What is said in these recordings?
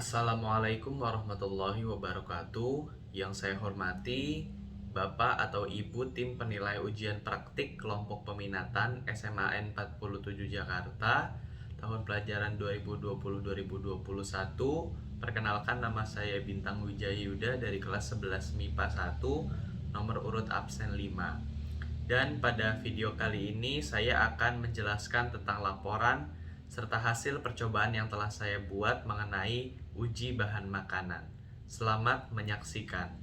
Assalamualaikum warahmatullahi wabarakatuh. Yang saya hormati Bapak atau Ibu tim penilai ujian praktik kelompok peminatan SMAN 47 Jakarta tahun pelajaran 2020-2021. Perkenalkan, nama saya Bintang Wijaya Yuda dari kelas 11 MIPA 1, nomor urut absen 5. Dan pada video kali ini saya akan menjelaskan tentang laporan serta hasil percobaan yang telah saya buat mengenai uji bahan makanan. Selamat menyaksikan.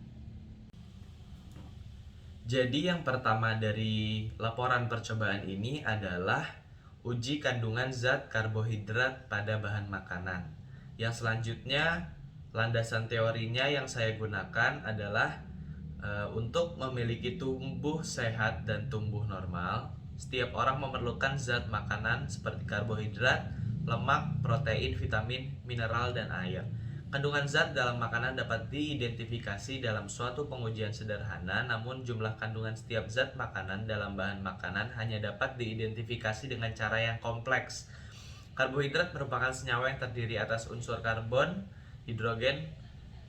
Jadi yang pertama dari laporan percobaan ini adalah uji kandungan zat karbohidrat pada bahan makanan. Yang selanjutnya, landasan teorinya yang saya gunakan adalah untuk memiliki tumbuh sehat dan tumbuh normal, setiap orang memerlukan zat makanan seperti karbohidrat, lemak, protein, vitamin, mineral, dan air. Kandungan zat dalam makanan dapat diidentifikasi dalam suatu pengujian sederhana, namun jumlah kandungan setiap zat makanan dalam bahan makanan hanya dapat diidentifikasi dengan cara yang kompleks. Karbohidrat merupakan senyawa yang terdiri atas unsur karbon, hidrogen,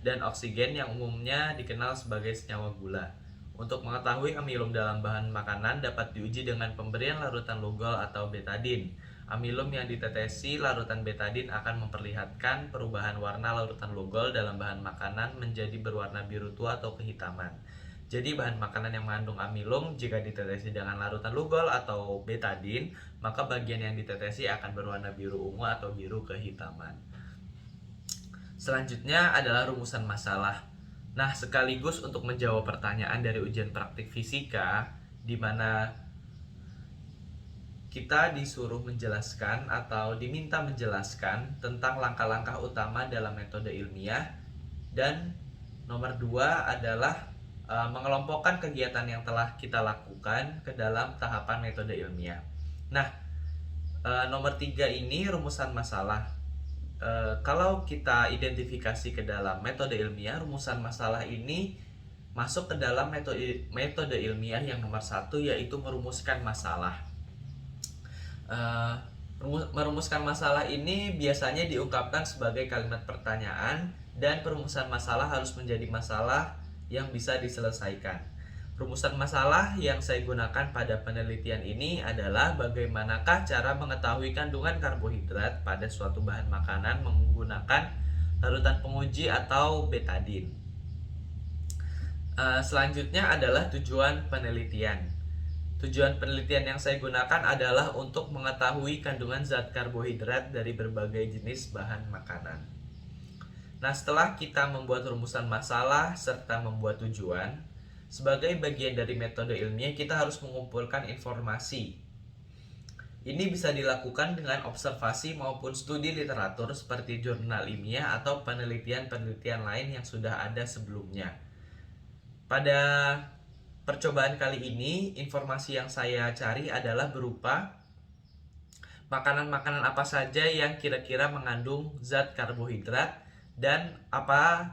dan oksigen yang umumnya dikenal sebagai senyawa gula. Untuk mengetahui amilum dalam bahan makanan dapat diuji dengan pemberian larutan lugol atau betadin. Amilum yang ditetesi larutan betadin akan memperlihatkan perubahan warna larutan lugol dalam bahan makanan menjadi berwarna biru tua atau kehitaman. Jadi bahan makanan yang mengandung amilum jika ditetesi dengan larutan lugol atau betadin, maka bagian yang ditetesi akan berwarna biru ungu atau biru kehitaman. Selanjutnya adalah rumusan masalah. Nah, sekaligus untuk menjawab pertanyaan dari ujian praktik fisika, di mana kita disuruh menjelaskan atau diminta menjelaskan tentang langkah-langkah utama dalam metode ilmiah. Dan nomor 2 adalah mengelompokkan kegiatan yang telah kita lakukan ke dalam tahapan metode ilmiah. Nah, nomor 3 ini rumusan masalah. Kalau kita identifikasi ke dalam metode ilmiah, rumusan masalah ini masuk ke dalam metode ilmiah yang nomor 1, yaitu merumuskan masalah. Merumuskan masalah ini biasanya diungkapkan sebagai kalimat pertanyaan, dan perumusan masalah harus menjadi masalah yang bisa diselesaikan. Rumusan masalah yang saya gunakan pada penelitian ini adalah bagaimanakah cara mengetahui kandungan karbohidrat pada suatu bahan makanan menggunakan larutan penguji atau betadin. Selanjutnya adalah tujuan penelitian. Tujuan penelitian yang saya gunakan adalah untuk mengetahui kandungan zat karbohidrat dari berbagai jenis bahan makanan. Nah, setelah kita membuat rumusan masalah serta membuat tujuan, sebagai bagian dari metode ilmiah kita harus mengumpulkan informasi. Ini bisa dilakukan dengan observasi maupun studi literatur seperti jurnal ilmiah atau penelitian-penelitian lain yang sudah ada sebelumnya. Pada percobaan kali ini, informasi yang saya cari adalah berupa makanan-makanan apa saja yang kira-kira mengandung zat karbohidrat dan apa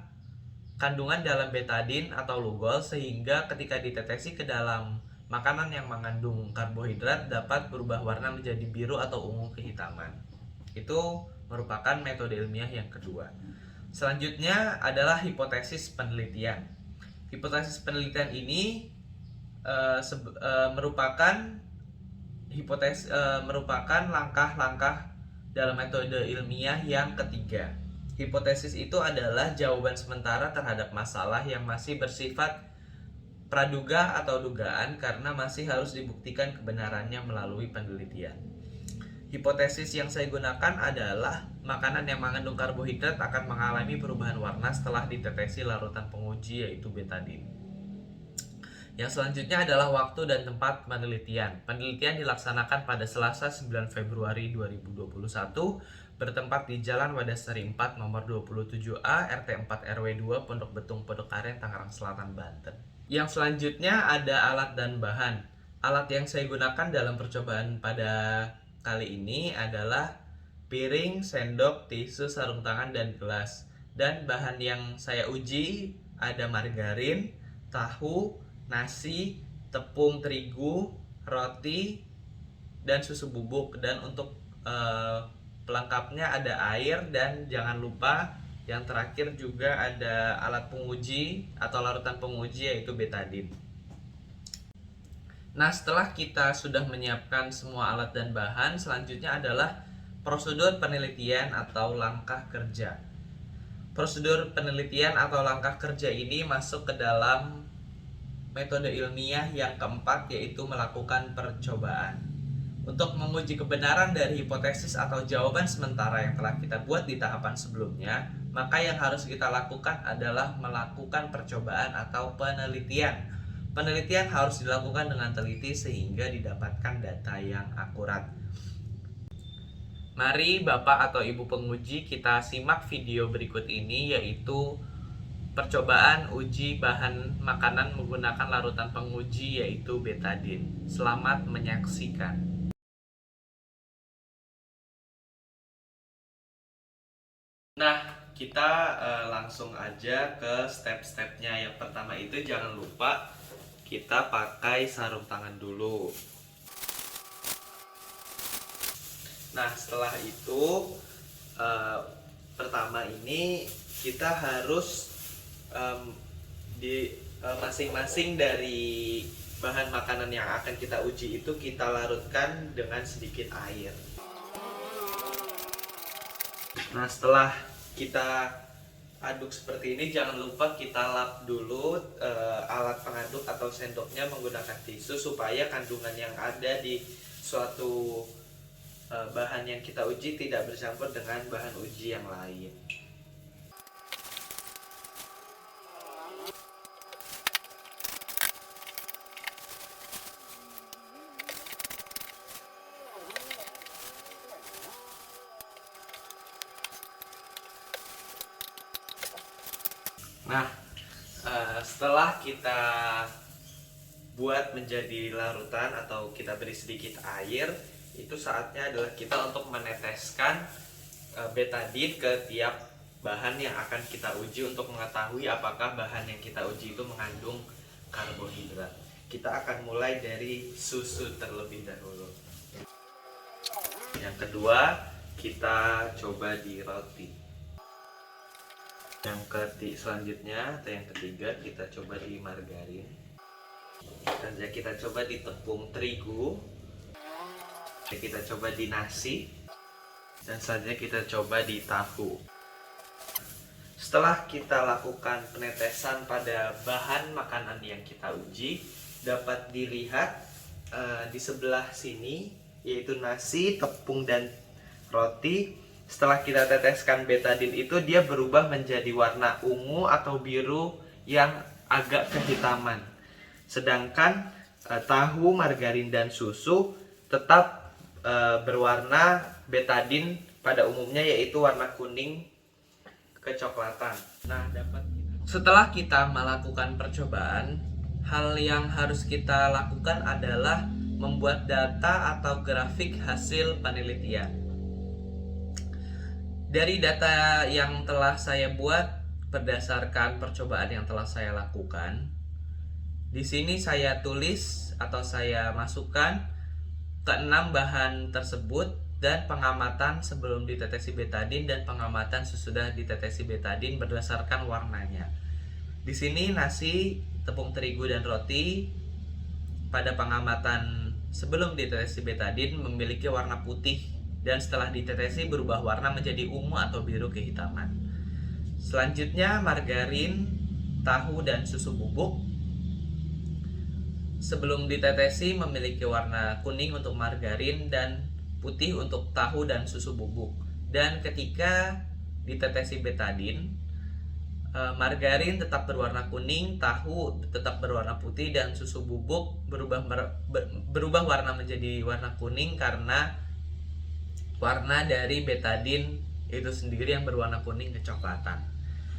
kandungan dalam betadin atau lugol sehingga ketika ditetesi ke dalam makanan yang mengandung karbohidrat dapat berubah warna menjadi biru atau ungu kehitaman. Itu merupakan metode ilmiah yang kedua. Selanjutnya adalah hipotesis penelitian. Hipotesis penelitian ini merupakan langkah-langkah dalam metode ilmiah yang ketiga. Hipotesis itu adalah jawaban sementara terhadap masalah yang masih bersifat praduga atau dugaan karena masih harus dibuktikan kebenarannya melalui penelitian. Hipotesis yang saya gunakan adalah makanan yang mengandung karbohidrat akan mengalami perubahan warna setelah ditetesi larutan penguji yaitu betadin. Yang selanjutnya adalah waktu dan tempat penelitian. Penelitian dilaksanakan pada Selasa 9 Februari 2021 bertempat di Jalan Wadasari 4 nomor 27A RT 4 RW 2 Pondok Betung Pondok Aren Tangerang Selatan Banten. Yang selanjutnya ada alat dan bahan. Alat yang saya gunakan dalam percobaan pada kali ini adalah piring, sendok, tisu, sarung tangan, dan gelas. Dan bahan yang saya uji ada margarin, tahu, nasi, tepung terigu, roti, dan susu bubuk. Dan untuk pelengkapnya ada air, dan jangan lupa Yang terakhir juga ada alat penguji atau larutan penguji, yaitu betadine. Nah, setelah kita sudah menyiapkan semua alat dan bahan, selanjutnya adalah prosedur penelitian atau langkah kerja. Prosedur penelitian atau langkah kerja ini masuk ke dalam metode ilmiah yang keempat, yaitu melakukan percobaan. Untuk menguji kebenaran dari hipotesis atau jawaban sementara yang telah kita buat di tahapan sebelumnya, maka yang harus kita lakukan adalah melakukan percobaan atau penelitian. Penelitian harus dilakukan dengan teliti sehingga didapatkan data yang akurat. Mari Bapak atau Ibu penguji kita simak video berikut ini, yaitu percobaan uji bahan makanan menggunakan larutan penguji yaitu betadine. Selamat menyaksikan. Nah, kita langsung aja ke step-stepnya. Yang pertama itu jangan lupa kita pakai sarung tangan dulu. Nah, setelah itu pertama ini kita harus masing-masing dari bahan makanan yang akan kita uji itu kita larutkan dengan sedikit air. Nah, setelah kita aduk seperti ini, jangan lupa kita lap dulu alat pengaduk atau sendoknya menggunakan tisu supaya kandungan yang ada di suatu bahan yang kita uji tidak bercampur dengan bahan uji yang lain. Nah, setelah kita buat menjadi larutan atau kita beri sedikit air, itu saatnya adalah kita untuk meneteskan betadine ke tiap bahan yang akan kita uji untuk mengetahui apakah bahan yang kita uji itu mengandung karbohidrat. Kita akan mulai dari susu terlebih dahulu. Yang kedua, kita coba di roti. Selanjutnya atau yang ketiga kita coba di margarin. Dan kita coba di tepung terigu. Kita coba di nasi. Dan selanjutnya kita coba di tahu. Setelah kita lakukan penetesan pada bahan makanan yang kita uji, dapat dilihat di sebelah sini, yaitu nasi, tepung, dan roti. Setelah kita teteskan betadine itu, dia berubah menjadi warna ungu atau biru yang agak kehitaman. Sedangkan tahu, margarin, dan susu tetap berwarna betadine pada umumnya, yaitu warna kuning kecoklatan. Nah, setelah kita melakukan percobaan, hal yang harus kita lakukan adalah membuat data atau grafik hasil penelitian. Dari data yang telah saya buat berdasarkan percobaan yang telah saya lakukan, di sini saya tulis atau saya masukkan ke-6 bahan tersebut dan pengamatan sebelum ditetesi betadine dan pengamatan sesudah ditetesi betadine berdasarkan warnanya. Di sini nasi, tepung terigu, dan roti pada pengamatan sebelum ditetesi betadine memiliki warna putih, dan setelah ditetesi berubah warna menjadi ungu atau biru kehitaman. Selanjutnya margarin, tahu, dan susu bubuk sebelum ditetesi memiliki warna kuning untuk margarin dan putih untuk tahu dan susu bubuk. Dan ketika ditetesi betadine, margarin tetap berwarna kuning, tahu tetap berwarna putih, dan susu bubuk berubah warna menjadi warna kuning karena warna dari betadine itu sendiri yang berwarna kuning kecoklatan.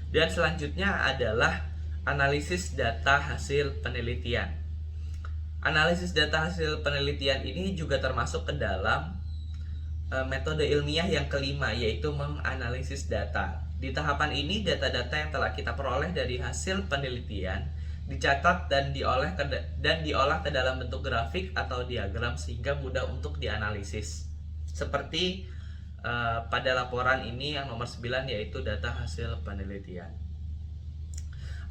Dan selanjutnya adalah analisis data hasil penelitian. Analisis data hasil penelitian ini juga termasuk ke dalam metode ilmiah yang kelima, yaitu menganalisis data. Di tahapan ini, data-data yang telah kita peroleh dari hasil penelitian dicatat dan diolah ke dalam bentuk grafik atau diagram sehingga mudah untuk dianalisis. Seperti pada laporan ini yang nomor 9 yaitu data hasil penelitian.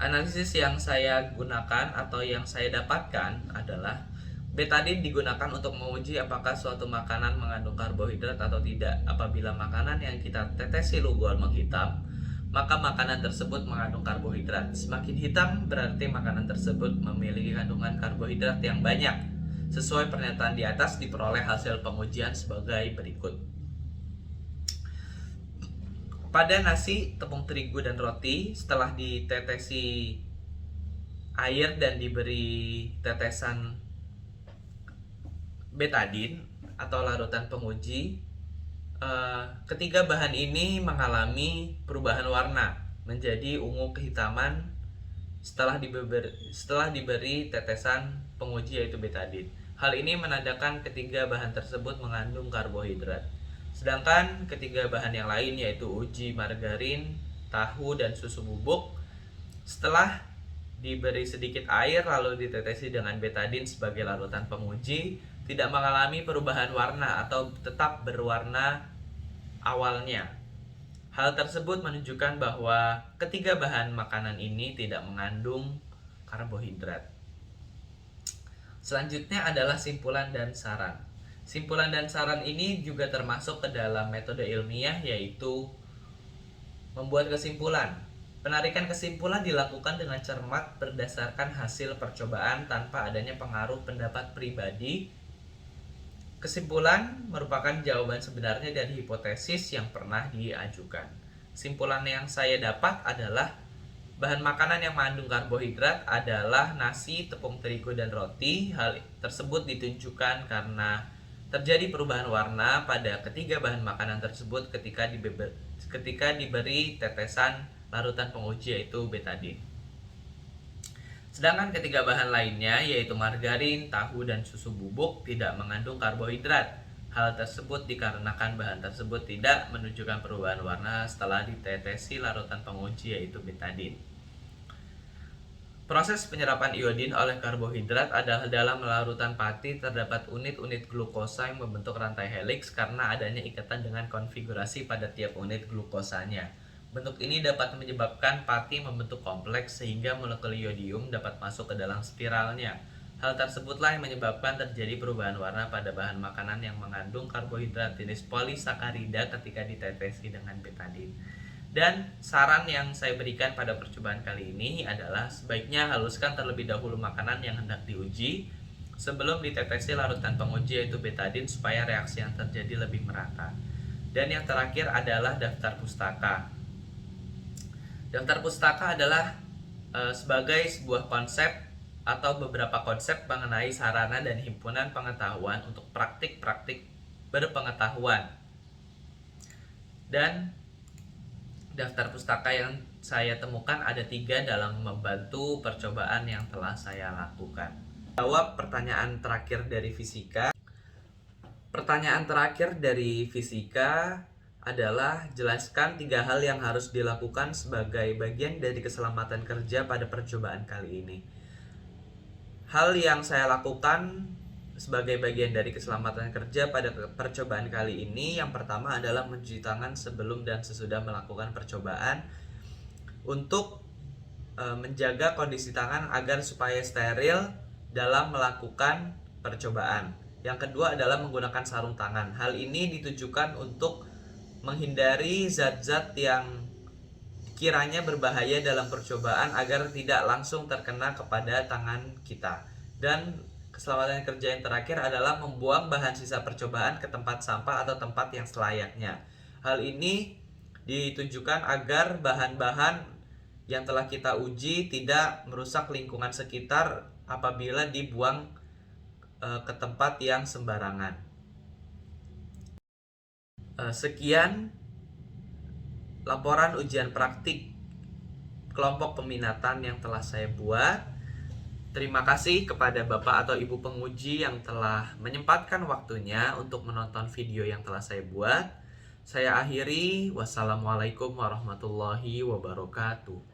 Analisis yang saya gunakan atau yang saya dapatkan adalah betadin digunakan untuk menguji apakah suatu makanan mengandung karbohidrat atau tidak. Apabila makanan yang kita tetesi lugual menghitam, maka makanan tersebut mengandung karbohidrat. Semakin hitam berarti makanan tersebut memiliki kandungan karbohidrat yang banyak. Sesuai pernyataan di atas diperoleh hasil pengujian sebagai berikut. Pada nasi, tepung terigu dan roti, setelah ditetesi air dan diberi tetesan betadin atau larutan penguji, ketiga bahan ini mengalami perubahan warna menjadi ungu kehitaman setelah diberi tetesan penguji yaitu betadin. Hal ini menandakan ketiga bahan tersebut mengandung karbohidrat. Sedangkan ketiga bahan yang lain yaitu uji margarin, tahu, dan susu bubuk setelah diberi sedikit air lalu ditetesi dengan betadin sebagai larutan penguji tidak mengalami perubahan warna atau tetap berwarna awalnya. Hal tersebut menunjukkan bahwa ketiga bahan makanan ini tidak mengandung karbohidrat. Selanjutnya adalah simpulan dan saran. Simpulan dan saran ini juga termasuk ke dalam metode ilmiah, yaitu membuat kesimpulan. Penarikan kesimpulan dilakukan dengan cermat berdasarkan hasil percobaan tanpa adanya pengaruh pendapat pribadi. Kesimpulan merupakan jawaban sebenarnya dari hipotesis yang pernah diajukan. Simpulan yang saya dapat adalah bahan makanan yang mengandung karbohidrat adalah nasi, tepung terigu, dan roti. Hal tersebut ditunjukkan karena terjadi perubahan warna pada ketiga bahan makanan tersebut ketika diberi tetesan larutan penguji yaitu betadin. Sedangkan ketiga bahan lainnya yaitu margarin, tahu, dan susu bubuk tidak mengandung karbohidrat. Hal tersebut dikarenakan bahan tersebut tidak menunjukkan perubahan warna setelah ditetesi larutan penguji yaitu betadin. Proses penyerapan iodin oleh karbohidrat adalah dalam larutan pati terdapat unit-unit glukosa yang membentuk rantai heliks karena adanya ikatan dengan konfigurasi pada tiap unit glukosanya. Bentuk ini dapat menyebabkan pati membentuk kompleks sehingga molekul iodium dapat masuk ke dalam spiralnya. Hal tersebutlah yang menyebabkan terjadi perubahan warna pada bahan makanan yang mengandung karbohidrat jenis polisakarida ketika ditetesi dengan betadin. Dan saran yang saya berikan pada percobaan kali ini adalah sebaiknya haluskan terlebih dahulu makanan yang hendak diuji sebelum ditetesi larutan penguji yaitu betadin supaya reaksi yang terjadi lebih merata. Dan yang terakhir adalah daftar pustaka. Daftar pustaka adalah sebagai sebuah konsep atau beberapa konsep mengenai sarana dan himpunan pengetahuan untuk praktik-praktik berpengetahuan. Dan daftar pustaka yang saya temukan ada 3 dalam membantu percobaan yang telah saya lakukan. Jawab pertanyaan terakhir dari fisika. Pertanyaan terakhir dari fisika adalah jelaskan 3 hal yang harus dilakukan sebagai bagian dari keselamatan kerja pada percobaan kali ini. Hal yang saya lakukan sebagai bagian dari keselamatan kerja pada percobaan kali ini, yang pertama adalah mencuci tangan sebelum dan sesudah melakukan percobaan untuk menjaga kondisi tangan agar supaya steril dalam melakukan percobaan. Yang kedua adalah menggunakan sarung tangan. Hal ini ditujukan untuk menghindari zat-zat yang kiranya berbahaya dalam percobaan agar tidak langsung terkena kepada tangan kita. Dan keselamatan kerja yang terakhir adalah membuang bahan sisa percobaan ke tempat sampah atau tempat yang selayaknya. Hal ini ditujukan agar bahan-bahan yang telah kita uji tidak merusak lingkungan sekitar apabila dibuang ke tempat yang sembarangan. Sekian laporan ujian praktik kelompok peminatan yang telah saya buat. Terima kasih kepada Bapak atau Ibu penguji yang telah menyempatkan waktunya untuk menonton video yang telah saya buat. Saya akhiri, wassalamualaikum warahmatullahi wabarakatuh.